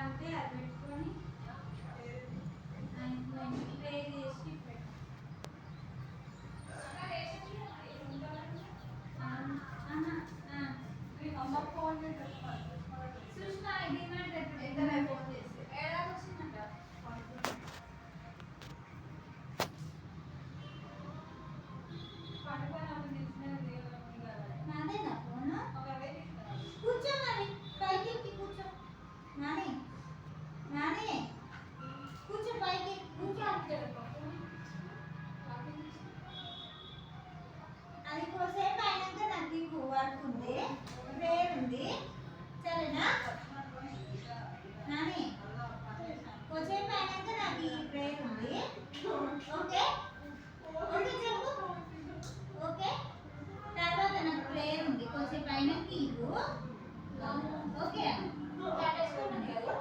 అంటే అది పెట్టుకొని ప్రే చేసి పెట్టు. అమ్మ ఫోన్ సుష్మా డిమాండ్ ఇద్దరే ఫోన్ చేసి ఏడాది వచ్చిందంట. పండుకొని తెలిసినది నాదేనా ఫోన్? అవే తీసుకున్నాను. కూర్చో మరి, పైకి ఎక్కి కూర్చో. నాని నాని కూర్చో, పైకి ఎక్కి కూర్చో. అది కోసేపు అయినాక నాకు ఇవ్వు, వర్క్ ఉంది, ప్రేయర్ ఉంది, సరేనా నాని? కోసేపు అయినాక నాకు ఈ ప్రేయర్ ఉంది, ఓకే? ఓకే చెప్పు, ఓకే? తర్వాత నాకు ప్రేయర్ ఉంది, కోసేపు అయినాక ఇవ్వు, ఓకే? నువ్వు కట్టేసుకున్నాను కదా.